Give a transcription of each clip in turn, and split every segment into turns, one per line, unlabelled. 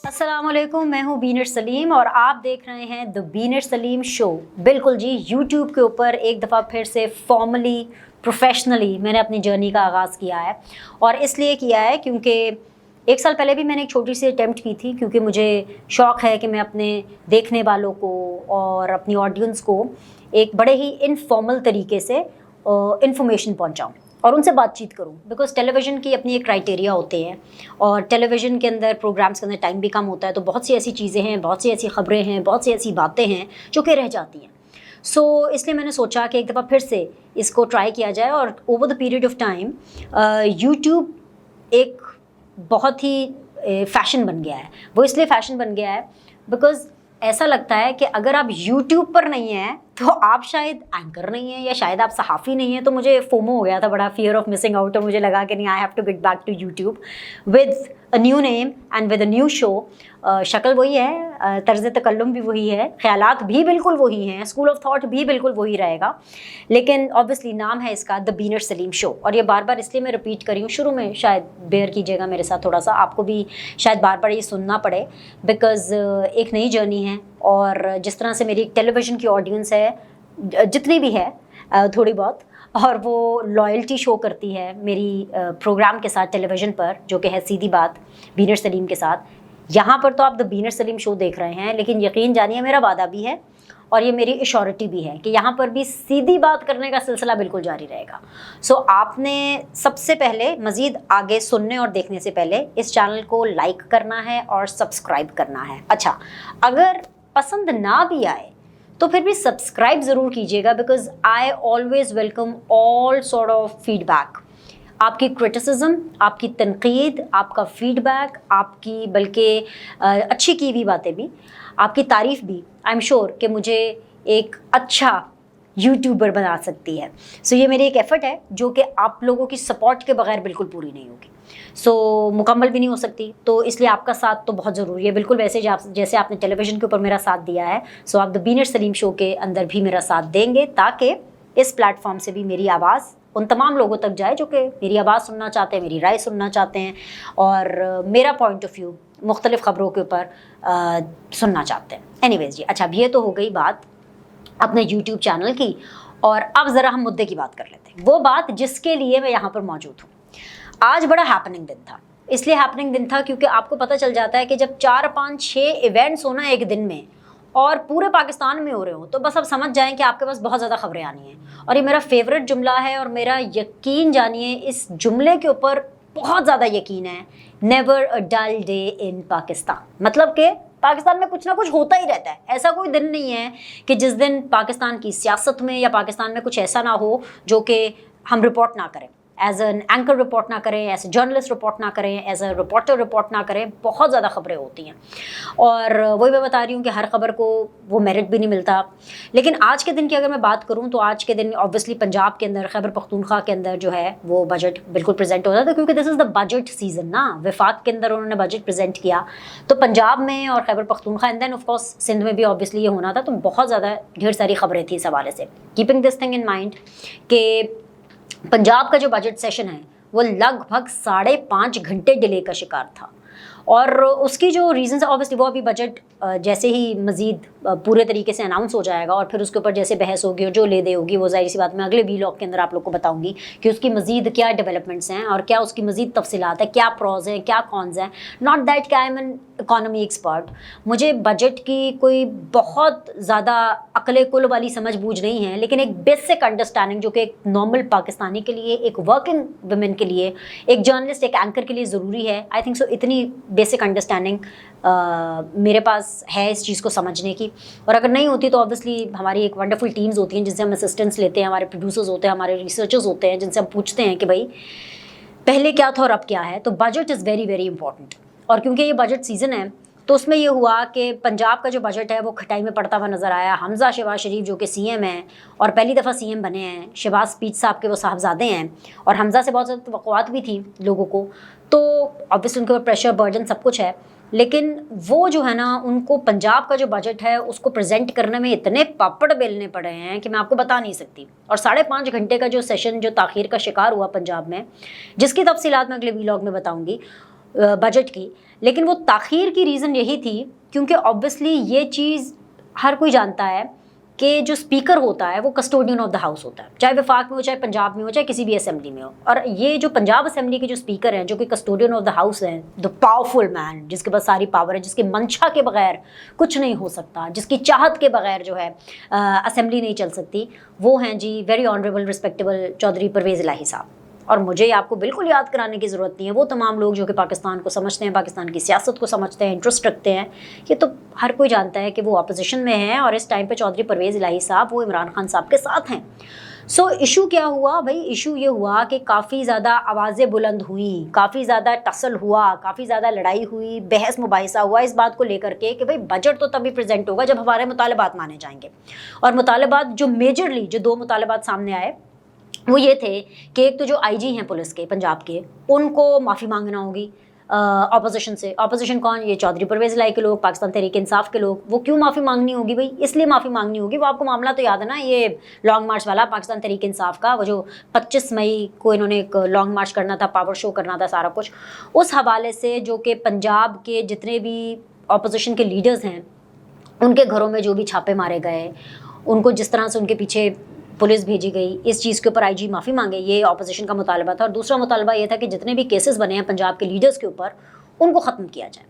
अस्सलाम वालेकुम, मैं हूँ बीनर सलीम और आप देख रहे हैं द बीनर सलीम शो। बिल्कुल जी, यूट्यूब के ऊपर एक दफ़ा फिर से फॉर्मली प्रोफेशनली मैंने अपनी जर्नी का आगाज़ किया है। और इसलिए किया है क्योंकि एक साल पहले भी मैंने एक छोटी सी अटेम्प्ट की थी, क्योंकि मुझे शौक़ है कि मैं अपने देखने वालों को और अपनी ऑडियंस को एक बड़े ही इनफॉर्मल तरीके से इंफॉर्मेशन पहुँचाऊँ और उनसे बातचीत करूं। बिकॉज टेलीविज़न की अपनी एक क्राइटेरिया होते हैं और टेलीविज़न के अंदर प्रोग्राम्स के अंदर टाइम भी कम होता है, तो बहुत सी ऐसी चीज़ें हैं, बहुत सी ऐसी ख़बरें हैं, बहुत सी ऐसी बातें हैं जो कि रह जाती हैं। सो इसलिए मैंने सोचा कि एक दफ़ा फिर से इसको ट्राई किया जाए। और over the period of time YouTube एक बहुत ही फ़ैशन बन गया है। वो इसलिए फ़ैशन बन गया है बिकॉज़ ऐसा लगता है कि अगर आप यूट्यूब पर नहीं हैं तो आप शायद एंकर नहीं हैं या शायद आप सहाफ़ी नहीं हैं। तो मुझे फोमो हो गया था, बड़ा फियर ऑफ मिसिंग आउट, और मुझे लगा कि नहीं, I have to get back to YouTube with a new name and with a new show. शक्ल वही है, तर्ज़ तकल्लुम भी वही है, ख़यालात भी बिल्कुल वही हैं, स्कूल ऑफ थॉट भी बिल्कुल वही रहेगा, लेकिन ऑब्वियसली नाम है इसका द बीनर सलीम शो। और ये बार बार इसलिए मैं रिपीट करी हूँ, शुरू में शायद बेयर कीजिएगा मेरे साथ थोड़ा सा, आपको भी शायद बार बार ये सुनना पड़े बिकॉज़ एक नई जर्नी है। और जिस तरह से मेरी टेलीविज़न की ऑडियंस है, जितनी भी है थोड़ी बहुत, और वो लॉयल्टी शो करती है मेरी प्रोग्राम के साथ टेलीविज़न पर, जो कि है सीधी बात बीनर सलीम के साथ। यहाँ पर तो आप द बीनर सलीम शो देख रहे हैं, लेकिन यकीन जानिए मेरा वादा भी है और ये मेरी एश्योरिटी भी है कि यहाँ पर भी सीधी बात करने का सिलसिला बिल्कुल जारी रहेगा। सो आपने सबसे पहले मज़ीद आगे सुनने और देखने से पहले इस चैनल को लाइक करना है और सब्सक्राइब करना है। अच्छा, अगर पसंद ना भी आए तो फिर भी सब्सक्राइब ज़रूर कीजिएगा, because I always welcome all sort of feedback. आपकी क्रिटिसिज्म, आपकी तनकीद, आपका फीडबैक, आपकी बल्कि अच्छी की हुई बातें भी, आपकी तारीफ़ भी, आई एम श्योर कि मुझे एक अच्छा यूट्यूबर बना सकती है। सो ये मेरी एक एफ़र्ट है जो कि आप लोगों की सपोर्ट के बगैर बिल्कुल पूरी नहीं होगी। मुकम्मल भी नहीं हो सकती, तो इसलिए आपका साथ तो बहुत ज़रूरी है, बिल्कुल वैसे जैसे आपने टेलीविज़न के ऊपर मेरा साथ दिया है। सो आप द बीनर सलीम शो के अंदर भी मेरा साथ देंगे, ताकि इस प्लेटफॉर्म से भी मेरी आवाज़ उन तमाम लोगों तक जाए जो कि मेरी आवाज़ सुनना चाहते हैं, मेरी राय सुनना चाहते हैं और मेरा पॉइंट ऑफ व्यू मुख्तलिफ़ ख़बरों के ऊपर सुनना चाहते हैं। एनीवेज़ जी, अच्छा, अब ये तो हो गई बात अपने यूट्यूब चैनल की, और अब ज़रा हम मुद्दे की बात कर लेते हैं। वो बात जिसके लिए मैं यहाँ पर मौजूद हूँ। आज बड़ा हैपनिंग दिन था। इसलिए हैपनिंग दिन था क्योंकि आपको पता चल जाता है कि जब 4, 5, 6 इवेंट्स होना एक दिन में और पूरे पाकिस्तान में हो रहे हो, तो बस अब समझ जाएं कि आपके पास बहुत ज़्यादा खबरें आनी हैं। और ये मेरा फेवरेट जुमला है और मेरा यकीन जानिए इस जुमले के ऊपर बहुत ज़्यादा यकीन है, never a dull day in Pakistan. मतलब कि पाकिस्तान में कुछ ना कुछ होता ही रहता है। ऐसा कोई दिन नहीं है कि जिस दिन पाकिस्तान की सियासत में या पाकिस्तान में कुछ ऐसा ना हो जो कि हम रिपोर्ट ना करें, एज एन एंकर रिपोर्ट ना करें, एज ए जर्नलिस्ट रिपोर्ट ना करें, एज ए रिपोर्टर रिपोर्ट ना करें। बहुत ज़्यादा ख़बरें होती हैं और वही मैं बता रही हूँ कि हर खबर को वो मेरिट भी नहीं मिलता। लेकिन आज के दिन की अगर मैं बात करूँ तो आज के दिन ऑब्वियसली पंजाब के अंदर, खैबर पख्तूनख्वा के अंदर जो है वो बजट बिल्कुल प्रेजेंट हो रहा था, क्योंकि this is the budget season ना। वफाक के अंदर उन्होंने बजट प्रेजेंट किया, तो पंजाब में और Khyber Pakhtunkhwa and then of course Sindh में भी ऑब्वियसली ये होना था। तो बहुत ज़्यादा ढेर सारी खबरें थी इस हवाले से। Keeping this thing in mind कि पंजाब का जो बजट सेशन है वो लगभग 5.5 घंटे डिले का शिकार था। और उसकी जो रीज़न्स ऑब्वियसली वो अभी बजट जैसे ही मज़ीद पूरे तरीके से अनाउंस हो जाएगा और फिर उसके ऊपर जैसे बहस होगी और जो ले दे होगी, वो ज़ाहिर सी बात मैं अगले व्लॉग के अंदर आप लोग को बताऊंगी कि उसकी मज़ीद क्या डेवलपमेंट्स हैं और क्या उसकी मज़ीद तफसीलात है, क्या प्रॉज है, क्या कॉन्स हैं। नॉट दैट कि I am N economy expert, मुझे बजट की कोई बहुत ज़्यादा अकल कुल वाली समझ बूझ नहीं है, लेकिन एक बेसिक अंडरस्टैंडिंग जो कि एक नॉर्मल पाकिस्तानी के लिए, एक वर्किंग वुमेन के लिए, एक जर्नलिस्ट, एक एंकर के लिए ज़रूरी है। आई थिंक सो इतनी बेसिक अंडरस्टैंडिंग मेरे पास है इस चीज़ को समझने की। और अगर नहीं होती तो ऑब्वियसली हमारी एक वंडरफुल टीम्स होती हैं जिनसे हम असिस्टेंट्स लेते हैं, हमारे प्रोड्यूसर्स होते हैं, हमारे रिसर्चर्स होते हैं, जिनसे हम पूछते हैं कि भाई पहले क्या था और अब क्या है। तो budget is very very important. और क्योंकि ये बजट सीज़न है तो उसमें ये हुआ कि पंजाब का जो बजट है वो खटाई में पड़ता हुआ नज़र आया। हमज़ा शहबाज शरीफ जो कि सीएम हैं और पहली दफ़ा सीएम बने हैं, शहबाज स्पीच साहब के वो साहबजादे हैं, और हमज़ा से बहुत ज़्यादा तवक्कुआत भी थी लोगों को, तो ऑब्वियसली उनके ऊपर प्रेशर, बर्डन सब कुछ है। لیکن وہ جو ہے نا ان کو پنجاب کا جو بجٹ ہے اس کو پریزنٹ کرنے میں اتنے پاپڑ بیلنے پڑے ہیں کہ میں آپ کو بتا نہیں سکتی. اور 5.5 گھنٹے کا جو سیشن جو تاخیر کا شکار ہوا پنجاب میں، جس کی تفصیلات میں اگلے ویلاگ میں بتاؤں گی بجٹ کی، لیکن وہ تاخیر کی ریزن یہی تھی کیونکہ آبویسلی یہ چیز ہر کوئی جانتا ہے کہ جو اسپیکر ہوتا ہے وہ کسٹوڈین آف دا ہاؤس ہوتا ہے، چاہے وفاق میں ہو، چاہے پنجاب میں ہو، چاہے کسی بھی اسمبلی میں ہو. اور یہ جو پنجاب اسمبلی کے جو اسپیکر ہیں جو کہ کسٹوڈین آف دا ہاؤس ہیں، دا پاورفل مین، جس کے پاس ساری پاور ہے، جس کی منشا کے بغیر کچھ نہیں ہو سکتا، جس کی چاہت کے بغیر جو ہے اسمبلی نہیں چل سکتی، وہ ہیں جی very honourable respectable Chaudhry Pervaiz Elahi صاحب. اور مجھے آپ کو بالکل یاد کرانے کی ضرورت نہیں ہے، وہ تمام لوگ جو کہ پاکستان کو سمجھتے ہیں، پاکستان کی سیاست کو سمجھتے ہیں، انٹرسٹ رکھتے ہیں، یہ تو ہر کوئی جانتا ہے کہ وہ اپوزیشن میں ہیں اور اس ٹائم پہ چودھری پرویز الہی صاحب وہ عمران خان صاحب کے ساتھ ہیں. سو ایشو کیا ہوا بھائی؟ ایشو یہ ہوا کہ کافی زیادہ آوازیں بلند ہوئیں، کافی زیادہ ٹسل ہوا، کافی زیادہ لڑائی ہوئی، بحث مباحثہ ہوا اس بات کو لے کر کے کہ بھائی بجٹ تو تبھی پریزنٹ ہوگا جب ہمارے مطالبات مانے جائیں گے. اور مطالبات جو میجرلی جو 2 مطالبات سامنے آئے وہ یہ تھے کہ ایک تو جو آئی جی ہیں پولیس کے پنجاب کے، ان کو معافی مانگنا ہوگی اپوزیشن سے. اپوزیشن کون؟ یہ چودھری پرویز الہی کے لوگ، پاکستان تحریک انصاف کے لوگ. وہ کیوں معافی مانگنی ہوگی بھائی؟ اس لیے معافی مانگنی ہوگی، وہ آپ کو معاملہ تو یاد ہے نا، یہ لانگ مارچ والا پاکستان تحریک انصاف کا، وہ جو 25 مئی کو انہوں نے ایک لانگ مارچ کرنا تھا، پاور شو کرنا تھا، سارا کچھ اس حوالے سے، جو کہ پنجاب کے جتنے بھی اپوزیشن کے لیڈرز ہیں ان کے گھروں میں جو بھی چھاپے مارے گئے، ان کو جس طرح سے ان کے پیچھے پولیس بھیجی گئی، اس چیز کے اوپر آئی جی معافی مانگے، یہ اپوزیشن کا مطالبہ تھا. اور دوسرا مطالبہ یہ تھا کہ جتنے بھی کیسز بنے ہیں پنجاب کے لیڈرز کے اوپر ان کو ختم کیا جائے.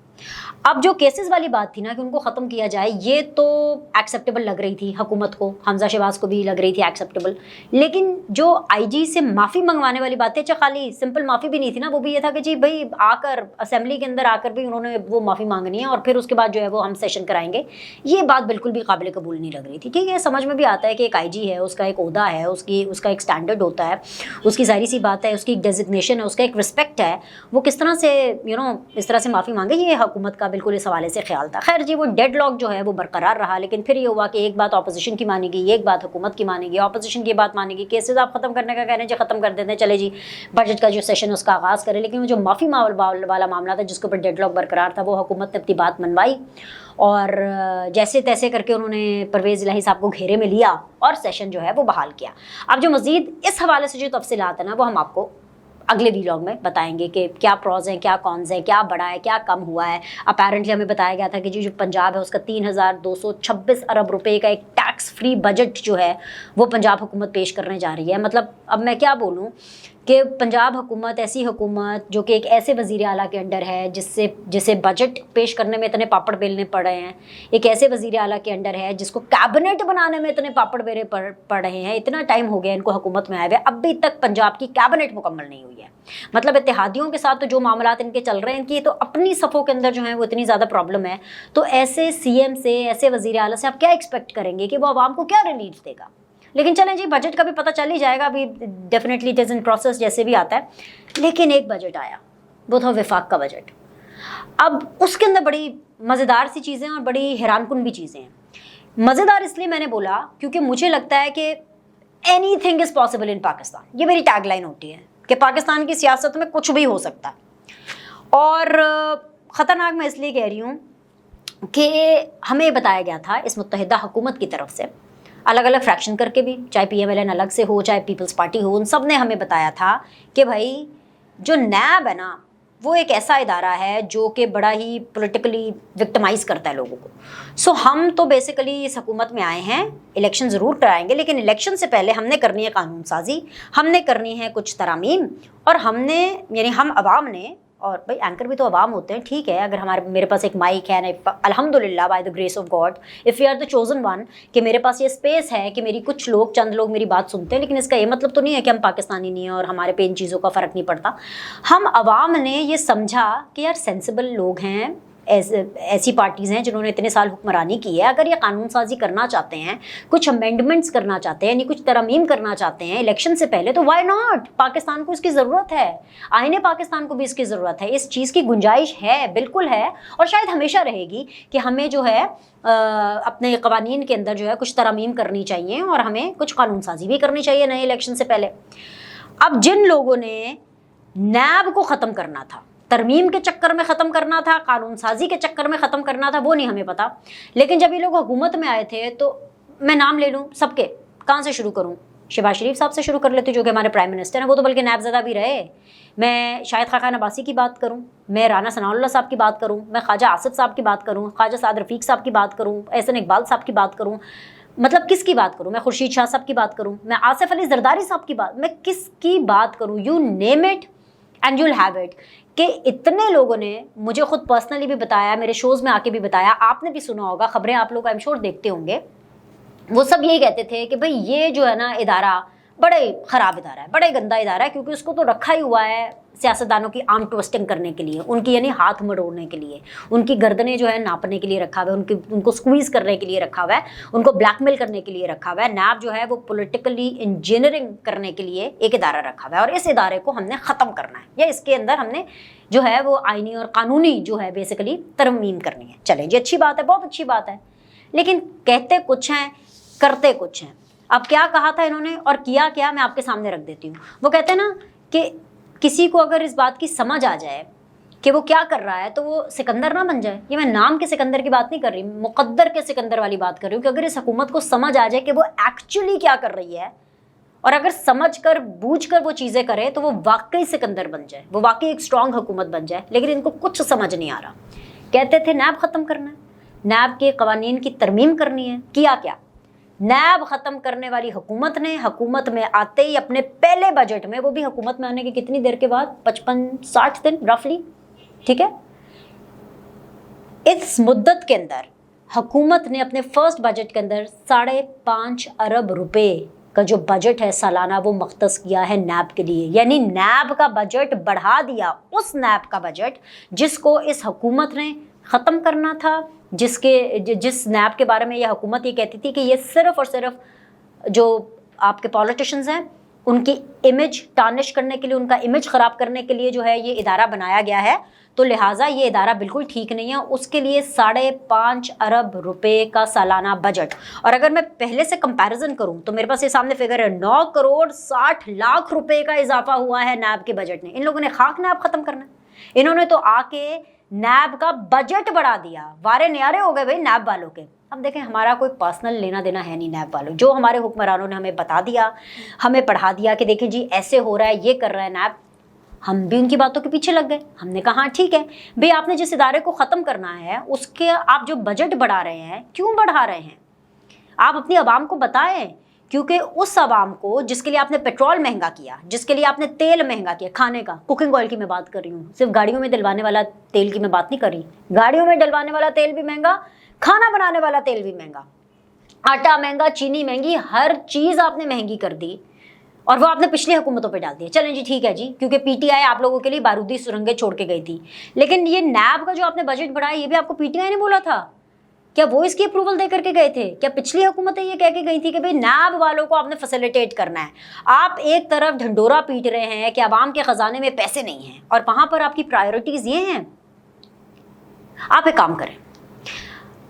اب جو کیسز والی بات تھی نا کہ ان کو ختم کیا جائے، یہ تو ایکسیپٹیبل لگ رہی تھی حکومت کو، حمزہ شہباز کو بھی لگ رہی تھی ایکسیپٹیبل. لیکن جو آئی جی سے معافی منگوانے والی باتیں، چاہے خالی سمپل معافی بھی نہیں تھی نا، وہ بھی یہ تھا کہ جی بھائی آ کر اسمبلی کے اندر آ کر بھی انہوں نے وہ معافی مانگنی ہے اور پھر اس کے بعد جو ہے وہ ہم سیشن کرائیں گے. یہ بات بالکل بھی قابل قبول نہیں لگ رہی تھی. ٹھیک ہے، سمجھ میں بھی آتا ہے کہ ایک آئی جی ہے، اس کا ایک عہدہ ہے، اس کا ایک اسٹینڈرڈ ہوتا ہے، اس کی ظاہری سی بات ہے، اس کی ایک ڈیزگنیشن ہے، اس کا ایک رسپیکٹ ہے، وہ کس طرح سے اس طرح سے معافی مانگے. یہ حکومت کا بالکل اس حوالے سے خیال تھا. خیر جی، وہ ڈیڈ لاک جو ہے وہ برقرار رہا، لیکن پھر یہ ہوا کہ ایک بات اپوزیشن کی مانی گئی، ایک بات حکومت کی مانی گئی. اپوزیشن کی بات مانی گئی، کیسز آپ ختم کرنے کا کہہ رہے ہیں جی ختم کر دیتے ہیں، چلے جی بجٹ کا جو سیشن اس کا آغاز کرے. لیکن وہ جو معافی والا معاملہ تھا جس کے اوپر ڈیڈ لاک برقرار تھا، وہ حکومت نے اپنی بات منوائی اور جیسے تیسے کر کے انہوں نے پرویز الہی صاحب کو گھیرے میں لیا اور سیشن جو ہے وہ بحال کیا. اب جو مزید اس حوالے سے جو تفصیلات ہیں نا، وہ ہم آپ کو اگلے ویلاگ میں بتائیں گے کہ کیا پروز ہیں، کیا کونز ہیں، کیا بڑا ہے، کیا کم ہوا ہے. اپیرنٹلی ہمیں بتایا گیا تھا کہ جو پنجاب ہے اس کا 3,226 ارب روپے کا ایک ٹیکس فری بجٹ جو ہے وہ پنجاب حکومت پیش کرنے جا رہی ہے. مطلب اب میں کیا بولوں کہ پنجاب حکومت ایسی حکومت جو کہ ایک ایسے وزیر اعلیٰ کے انڈر ہے جسے بجٹ پیش کرنے میں اتنے پاپڑ بیلنے پڑ رہے ہیں، ایک ایسے وزیر اعلیٰ کے انڈر ہے جس کو کیبنٹ بنانے میں اتنے پاپڑ بیلنے پڑ رہے ہیں. اتنا ٹائم ہو گیا ان کو حکومت میں آئے ہوئے، ابھی تک پنجاب کی کیبنٹ مکمل نہیں ہوئی ہے. مطلب اتحادیوں کے ساتھ تو جو معاملات ان کے چل رہے ہیں، ان کی تو اپنی صفوں کے اندر جو ہیں وہ اتنی زیادہ پرابلم ہے. تو ایسے سی ایم سے، ایسے وزیر اعلیٰ سے آپ کیا ایکسپیکٹ کریں گے کہ وہ عوام کو کیا ریلیف دے گا؟ لیکن چلیں جی، بجٹ کا بھی پتہ چل ہی جائے گا ابھی، definitely it is in process جیسے بھی آتا ہے. لیکن ایک بجٹ آیا، وہ تھا وفاق کا بجٹ. اب اس کے اندر بڑی مزیدار سی چیزیں اور بڑی حیران کن بھی چیزیں ہیں. مزیدار اس لیے میں نے بولا کیونکہ مجھے لگتا ہے کہ any thing is possible in Pakistan. یہ میری ٹیگ لائن ہوتی ہے کہ پاکستان کی سیاست میں کچھ بھی ہو سکتا ہے. اور خطرناک میں اس لیے کہہ رہی ہوں کہ ہمیں بتایا گیا تھا اس متحدہ حکومت کی طرف سے، الگ الگ فریکشن کر کے بھی، چاہے پی ایم ایل این الگ سے ہو، چاہے پیپلز پارٹی ہو، ان سب نے ہمیں بتایا تھا کہ بھائی جو نیب ہے نا، وہ ایک ایسا ادارہ ہے جو کہ بڑا ہی پولیٹیکلی وکٹمائز کرتا ہے لوگوں کو. سو ہم تو بیسیکلی اس حکومت میں آئے ہیں، الیکشن ضرور کرائیں گے، لیکن الیکشن سے پہلے ہم نے کرنی ہے قانون سازی، ہم نے کرنی ہے کچھ ترامیم، اور ہم نے یعنی ہم عوام نے، اور بھائی اینکر بھی تو عوام ہوتے ہیں. ٹھیک ہے، اگر میرے پاس ایک مائک ہے، الحمدللہ by the grace of God, if you are the chosen one, کہ میرے پاس یہ اسپیس ہے کہ میری چند لوگ میری بات سنتے ہیں. لیکن اس کا یہ مطلب تو نہیں ہے کہ ہم پاکستانی نہیں ہیں اور ہمارے پہ ان چیزوں کا فرق نہیں پڑتا. ہم عوام نے یہ سمجھا کہ یار سینسیبل لوگ ہیں، ایسی پارٹیز ہیں جنہوں نے اتنے سال حکمرانی کی ہے، اگر یہ قانون سازی کرنا چاہتے ہیں، کچھ امینڈمنٹس کرنا چاہتے ہیں، یعنی کچھ ترامیم کرنا چاہتے ہیں الیکشن سے پہلے، تو وائی ناٹ؟ پاکستان کو اس کی ضرورت ہے، آئین پاکستان کو بھی اس کی ضرورت ہے. اس چیز کی گنجائش ہے، بالکل ہے، اور شاید ہمیشہ رہے گی کہ ہمیں جو ہے اپنے قوانین کے اندر جو ہے کچھ ترامیم کرنی چاہیے اور ہمیں کچھ قانون سازی بھی کرنی چاہیے نئے الیکشن سے پہلے. اب جن لوگوں نے نیب کو ختم کرنا تھا، तरमीम के चक्कर में ख़त्म करना था, कानून साजी के चक्कर में ख़त्म करना था, वो नहीं हमें पता। लेकिन जब ये लोग हुकूमत में आए थे तो मैं नाम ले लूँ सबके, कहाँ से शुरू करूँ? शहबाज शरीफ साहब से शुरू कर लेती हूँ जो कि हमारे प्राइम मिनिस्टर हैं, वो तो बल्कि नायबज़दा भी रहे। मैं शाहिद खान अब्बासी की बात करूँ, मैं राना सनाउल्लाह साहब की बात करूँ, मैं ख्वाजा आसिफ साहब की बात करूँ, ख्वाजा साद रफ़ीक साहब की बात करूँ, एहसन इकबाल साहब की बात करूँ, मतलब किसकी बात करूँ? मैं खुर्शीद शाह साहब की बात करूँ, मैं आसिफ अली जरदारी साहब की बात, मैं किसकी बात करूँ? You name it and you'll have it. कि इतने लोगों ने मुझे खुद पर्सनली भी बताया, मेरे शोज़ में आके भी बताया, आपने भी सुना होगा, खबरें आप लोग आई एम श्योर देखते होंगे, वो सब यही कहते थे कि भाई ये जो है ना इदारा बड़ा ही ख़राब इदारा है, बड़ा ही गंदा इदारा है, क्योंकि उसको तो रखा ही हुआ है सियासतदानों की आर्म ट्विस्टिंग करने के लिए, उनकी यानी हाथ मरोड़ने के लिए, उनकी गर्दनें जो है नापने के लिए रखा हुआ है, उनको स्क्वीज़ करने के लिए रखा हुआ है, उनको ब्लैकमेल करने के लिए रखा हुआ है। नैब जो है वो पॉलिटिकली इंजीनियरिंग करने के लिए एक इदारा रखा हुआ है, और इस इदारे को हमने ख़त्म करना है, या इसके अंदर हमने जो है वो आइनी और कानूनी जो है बेसिकली तरमीम करनी है। चलें जी, अच्छी बात है, बहुत अच्छी बात है, लेकिन कहते कुछ हैं, करते कुछ हैं। अब क्या कहा था इन्होंने और किया क्या, मैं आपके सामने रख देती हूँ। वो कहते हैं ना कि किसी को अगर इस बात की समझ आ जाए कि वो क्या कर रहा है तो वो सिकंदर ना बन जाए। ये मैं नाम के सिकंदर की बात नहीं कर रही, मुकद्दर के सिकंदर वाली बात कर रही हूँ कि अगर इस हुकूमत को समझ आ जाए कि वो एक्चुअली क्या कर रही है, और अगर समझ कर बूझ कर वो चीज़ें करे तो वो वाकई सिकंदर बन जाए, वो वाकई एक स्ट्रॉन्ग हुकूमत बन जाए। लेकिन इनको कुछ समझ नहीं आ रहा। कहते थे नैब ख़त्म करना है, नैब के कवानीन की तरमीम करनी है। किया क्या? नैब ख़त्म करने वाली हुकूमत ने हुकूमत में आते ही अपने पहले बजट में, वो भी हुकूमत में आने की कितनी देर के बाद, 55-60 दिन रफली, ठीक है, इस मुद्दत के अंदर हुकूमत ने अपने फर्स्ट बजट के अंदर 5.5 अरब रुपए का जो बजट है सालाना वो मख्तस किया है नैब के लिए। यानी नैब का बजट बढ़ा दिया, उस नैब का बजट जिसको इस हुकूमत ने ख़त्म करना था, जिस नैब के बारे में यह हुकूमत ये कहती थी कि ये सिर्फ़ और सिर्फ जो आपके पॉलिटिशियंस हैं उनकी इमेज टार्निश करने के लिए, उनका इमेज ख़राब करने के लिए जो है ये इदारा बनाया गया है, तो लिहाजा ये इदारा बिल्कुल ठीक नहीं है। उसके लिए 5.5 अरब रुपए का सालाना बजट। और अगर मैं पहले से कंपैरिजन करूं तो मेरे पास ये सामने फिगर है, 9 करोड़ 60 लाख रुपए का इजाफा हुआ है नैब के बजट ने। इन लोगों ने खाक नैब ख़त्म करना है, इन्होंने तो आके नैब का बजट बढ़ा दिया। वारे न्यारे हो गए भाई नैब वालों के। अब देखें, हमारा कोई पर्सनल लेना देना है नहीं नैब वालों, जो हमारे हुक्मरानों ने हमें बता दिया, हमें पढ़ा दिया कि देखें जी ऐसे हो रहा है, ये कर रहा है नैब, हम भी उनकी बातों के पीछे लग गए। हमने कहा हाँ ठीक है भाई, आपने जिस इदारे को ख़त्म करना है उसके आप जो बजट बढ़ा रहे हैं, क्यों बढ़ा रहे हैं? आप अपनी आवाम को बताएं, क्योंकि उस आवाम को जिसके लिए आपने पेट्रोल महंगा किया, जिसके लिए आपने तेल महंगा किया, खाने का, कुकिंग ऑयल की मैं बात कर रही हूँ, सिर्फ गाड़ियों में डलवाने वाला तेल की मैं बात नहीं कर रही। गाड़ियों में डलवाने वाला तेल भी महंगा, खाना बनाने वाला तेल भी महंगा, आटा महंगा, चीनी महंगी, हर चीज़ आपने महंगी कर दी, और वो आपने पिछली हुकूमतों पे डाल दिया। चलें जी ठीक है जी, क्योंकि पीटीआई आप लोगों के लिए बारूदी सुरंगें छोड़ के गई थी। लेकिन ये नैब का जो आपने बजट बढ़ाया, ये भी आपको पीटीआई ने बोला था? क्या वो इसकी अप्रूवल दे करके गए थे? क्या पिछली हुकूमतें ये कह के गई थी कि भाई नैब वालों को आपने फैसिलिटेट करना है? आप एक तरफ ढंडोरा पीट रहे हैं कि आवाम के ख़जाने में पैसे नहीं हैं, और वहाँ पर आपकी प्रायोरिटीज़ ये हैं। आप एक काम करें,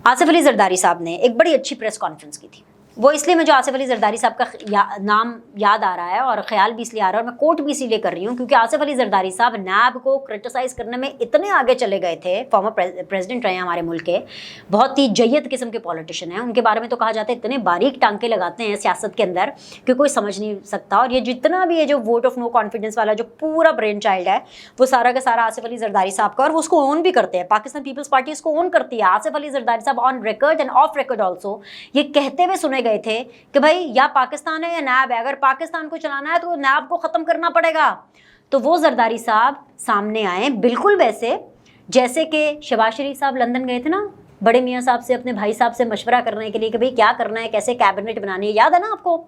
आसिफ अली जरदारी साहब ने एक बड़ी अच्छी प्रेस कॉन्फ्रेंस की थी। वो इसलिए मुझे आसिफ अली जरदारी साहब का नाम याद आ रहा है और ख्याल भी इसलिए आ रहा है, और मैं कोट भी इसीलिए कर रही हूँ क्योंकि आसिफ अली जरदारी साहब नैब को क्रिटिसाइज़ करने में इतने आगे चले गए थे। फॉर्मर प्रेसिडेंट रहे हैं हमारे मुल्क के, बहुत ही जय्यद किस्म के पॉलिटिशियन हैं। उनके बारे में तो कहा जाता है इतने बारीक टांके लगाते हैं सियासत के अंदर कि कोई समझ नहीं सकता। और ये जितना भी है जो वोट ऑफ नो कॉन्फिडेंस वाला जो पूरा ब्रेन चाइल्ड है, वो सारा का सारा आसिफ अली जरदारी साहब का, और वो उसको ओन भी करते हैं। पाकिस्तान पीपल्स पार्टी इसको ओन करती है। आसिफ अली जरदारी साहब on record end of record also ये कहते हुए सुने गए थे कि भाई या पाकिस्तान है या नैब है, अगर पाकिस्तान को चलाना है तो नैब को ख़त्म करना पड़ेगा। तो वो जरदारी साहब सामने आए, बिल्कुल वैसे जैसे कि शहबाज शरीफ साहब लंदन गए थे ना बड़े मियाँ साहब से, अपने भाई साहब से मशवरा करने के लिए कि भाई क्या करना है, कैसे कैबिनेट बनानी है। याद है ना आपको?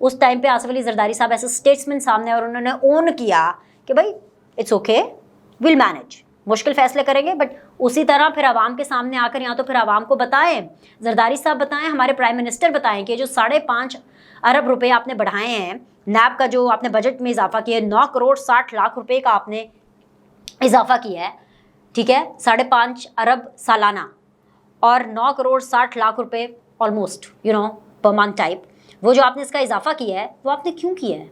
उस टाइम पे आसिफ अली जरदारी साहब ऐसे स्टेट्समैन सामने, और उन्होंने ओन किया कि भाई इट्स ओके, विल मैनेज, मुश्किल फैसले करेंगे, बट उसी तरह फिर आवाम के सामने आकर यहाँ तो फिर आवाम को बताएं, जरदारी साहब बताएं, हमारे प्राइम मिनिस्टर बताएं कि जो 5.5 अरब रुपए आपने बढ़ाए हैं, नैब का जो आपने बजट में इजाफा किया है, 9 करोड़ 60 लाख रुपए का आपने इजाफा किया है, ठीक है, 5.5 अरब सालाना और 9 करोड़ 60 लाख रुपए ऑलमोस्ट पर मंथ टाइप, वो जो आपने इसका इजाफा किया है वो आपने क्यों किया है?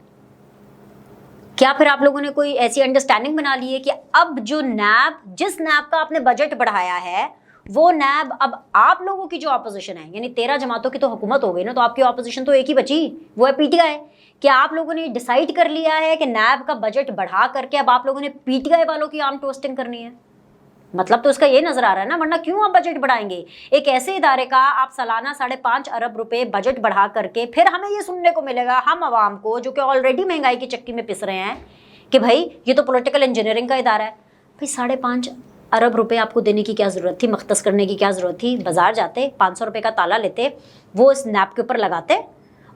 क्या फिर आप लोगों ने कोई ऐसी अंडरस्टैंडिंग बना ली है कि अब जो नैब, जिस नैब का आपने बजट बढ़ाया है, वो नैब अब आप लोगों की जो ऑपोजिशन है, यानी 13 जमातों की तो हुकूमत हो गई ना, तो आपकी ऑपोजिशन तो एक ही बची, वो है पीटीआई। क्या आप लोगों ने डिसाइड कर लिया है कि नैब का बजट बढ़ा करके अब आप लोगों ने पीटीआई वालों की आर्म ट्विस्टिंग करनी है? मतलब तो इसका ये नजर आ रहा है ना, वरना क्यों आप बजट बढ़ाएंगे? एक ऐसे इदारे का आप सालाना 5.5 अरब रुपए बजट बढ़ा करके फिर हमें ये सुनने को मिलेगा, हम आवाम को जो कि ऑलरेडी महंगाई की चक्की में पिस रहे हैं, कि भाई ये तो पॉलिटिकल इंजीनियरिंग का इदारा है। भाई 5.5 अरब रुपए आपको देने की क्या ज़रूरत थी, मख्तस करने की क्या ज़रूरत थी? बाजार जाते 500 रुपये का ताला लेते, वो इस नैब के ऊपर लगाते,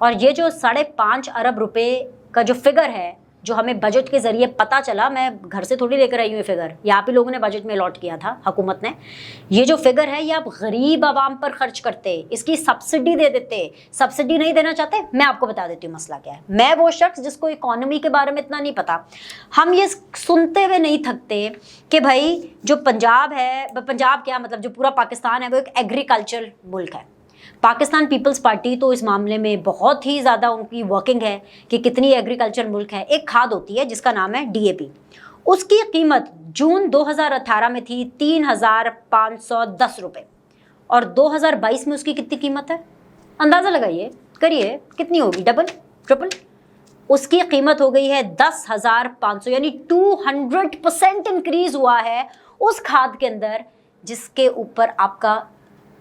और ये जो 5.5 अरब रुपए का जो फिगर है, जो हमें बजट के ज़रिए पता चला, मैं घर से थोड़ी लेकर आई हूँ ये फिगर, ये आप ही लोगों ने बजट में अलॉट किया था, हुकूमत ने। ये जो फिगर है ये आप गरीब आवाम पर खर्च करते, इसकी सब्सिडी दे देते। सब्सिडी नहीं देना चाहते? मैं आपको बता देती हूँ मसला क्या है। मैं वो शख्स जिसको इकोनॉमी के बारे में इतना नहीं पता, हम ये सुनते हुए नहीं थकते कि भाई जो पंजाब है, पंजाब क्या मतलब जो पूरा पाकिस्तान है वो एक एग्रीकल्चर मुल्क है। पाकिस्तान पीपल्स पार्टी तो इस मामले में बहुत ही ज़्यादा उनकी वर्किंग है कि कितनी एग्रीकल्चर मुल्क है। एक खाद होती है जिसका नाम है डीएपी, उसकी कीमत जून 2018 में थी 3,510 रुपये, और 2022 में उसकी कितनी कीमत है? अंदाज़ा लगाइए, करिए कितनी होगी, डबल ट्रिपल? उसकी कीमत हो गई है 10,500, यानी 200% इंक्रीज़ हुआ है उस खाद के अंदर, जिसके ऊपर आपका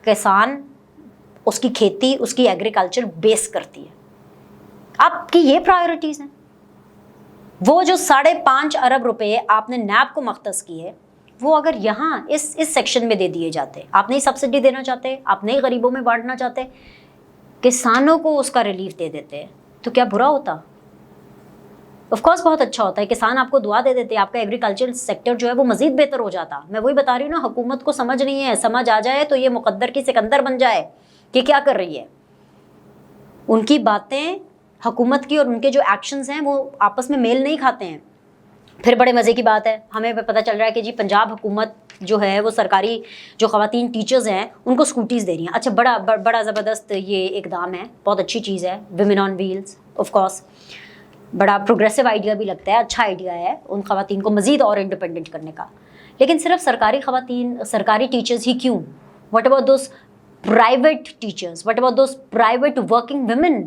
किसान, उसकी खेती, उसकी एग्रीकल्चर बेस करती है। आपकी ये प्रायोरिटीज़ हैं। वो जो 5.5 अरब रुपए आपने नैब को मख्तस किए, वो अगर यहाँ इस सेक्शन में दे दिए जाते, आप नहीं सब्सिडी देना चाहते, आप नहीं गरीबों में बांटना चाहते, किसानों को उसका रिलीफ दे देते, तो क्या बुरा होता? ऑफ कोर्स बहुत अच्छा होता है। किसान आपको दुआ दे देते, आपका एग्रीकल्चर सेक्टर जो है वो मज़ीद बेहतर हो जाता। मैं वही बता रही हूँ ना, हुकूमत को समझ नहीं है, समझ आ जाए तो ये मुकद्दर की सिकंदर बन जाए कि क्या कर रही है। उनकी बातें हुकूमत की और उनके जो एक्शंस हैं वो आपस में मेल नहीं खाते हैं। फिर बड़े मज़े की बात है, हमें पता चल रहा है कि जी पंजाब हुकूमत जो है वो सरकारी जो ख़वातीन टीचर्स हैं उनको स्कूटीज़ दे रही हैं। अच्छा, बड़ा ज़बरदस्त ये इकदाम है, बहुत अच्छी चीज़ है, women on wheels. Of course बड़ा प्रोग्रेसिव आइडिया भी लगता है, अच्छा आइडिया है उन ख़वातीन को मज़ीद और इंडिपेंडेंट करने का। लेकिन सिर्फ सरकारी ख़वातीन, सरकारी टीचर्स ही क्यों? What about those private teachers, what about those private working women?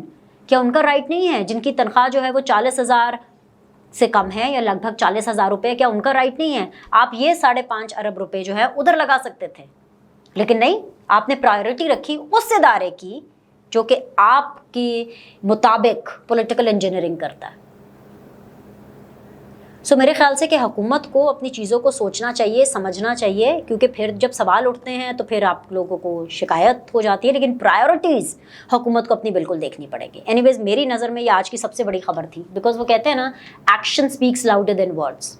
क्या उनका राइट नहीं है जिनकी तनख्वाह जो है वो 40,000 से कम है या लगभग 40,000 रुपये? क्या उनका राइट नहीं है? आप ये 5.5 अरब रुपए जो है उधर लगा सकते थे, लेकिन नहीं, आपने प्रायोरिटी रखी उस इदारे की जो कि आपके मुताबिक पॉलिटिकल इंजीनियरिंग करता है। सो मेरे ख्याल से कि हुकूमत को अपनी चीज़ों को सोचना चाहिए, समझना चाहिए, क्योंकि फिर जब सवाल उठते हैं तो फिर आप लोगों को शिकायत हो जाती है। लेकिन प्रायोरिटीज़ हुकूमत को अपनी बिल्कुल देखनी पड़ेगी। एनीवेज, मेरी नज़र में ये आज की सबसे बड़ी खबर थी, बिकॉज वो कहते हैं ना, action speaks louder than words.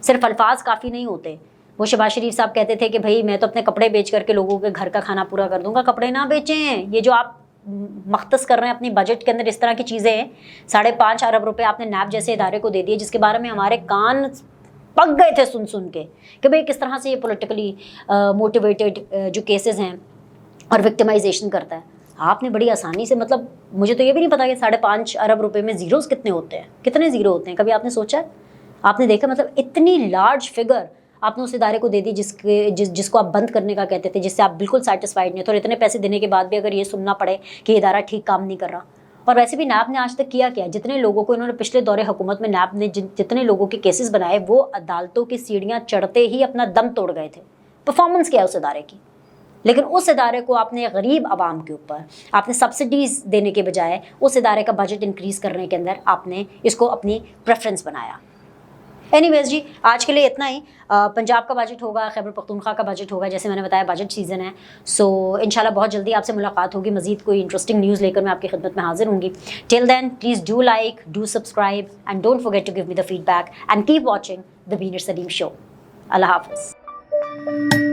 सिर्फ अल्फाज काफ़ी नहीं होते। वो शहबाज शरीफ साहब कहते थे कि भाई मैं तो अपने कपड़े बेच करके लोगों के घर का खाना पूरा कर दूंगा। कपड़े ना बेचें, ये जो आप मख्तस कर रहे हैं अपनी बजट के अंदर इस तरह की चीज़ें, 5.5 अरब रुपए आपने नैब जैसे इदारे को दे दिए, जिसके बारे में हमारे कान पक गए थे सुन के कि भाई किस तरह से ये पॉलिटिकली मोटिवेटेड जो केसेस हैं और विक्टिमाइजेशन करता है। आपने बड़ी आसानी से, मतलब मुझे तो ये भी नहीं पता कि 5.5 अरब रुपए में ज़ीरोज़ कितने होते हैं, कितने ज़ीरो होते हैं, कभी आपने सोचा है? आपने देखा? मतलब इतनी लार्ज फिगर आपने उस इदारे को दे दी जिसको आप बंद करने का कहते थे, जिससे आप बिल्कुल सेटिस्फाइड नहीं थे, और इतने पैसे देने के बाद भी अगर ये सुनना पड़े कि इदारा ठीक काम नहीं कर रहा। और वैसे भी नैब ने आज तक किया क्या? जितने लोगों को इन्होंने पिछले दौरे हुकूमत में नैब ने जितने लोगों के केसेस बनाए, वो अदालतों की सीढ़ियाँ चढ़ते ही अपना दम तोड़ गए थे। परफॉर्मेंस क्या है उस इदारे की? लेकिन उस इदारे को आपने गरीब आवाम के ऊपर आपने सब्सिडीज़ देने के बजाय उस इदारे का बजट इंक्रीज़ करने के अंदर आपने इसको अपनी प्रेफरेंस बनाया। एनीवेज जी, आज के लिए इतना ही। पंजाब का बजट होगा, खैबर पख्तूनख्वा का बजट होगा, जैसे मैंने बताया बजट सीज़न है। सो इंशाल्लाह बहुत जल्दी आपसे मुलाकात होगी, मज़ीद कोई इंटरेस्टिंग न्यूज़ लेकर मैं आपकी खिदमत में हाजिर होंगी। Till then please do like, do subscribe and don't forget to give me the feedback and keep watching the बीनर सलीम शो। अल्लाह हाफ़िज़।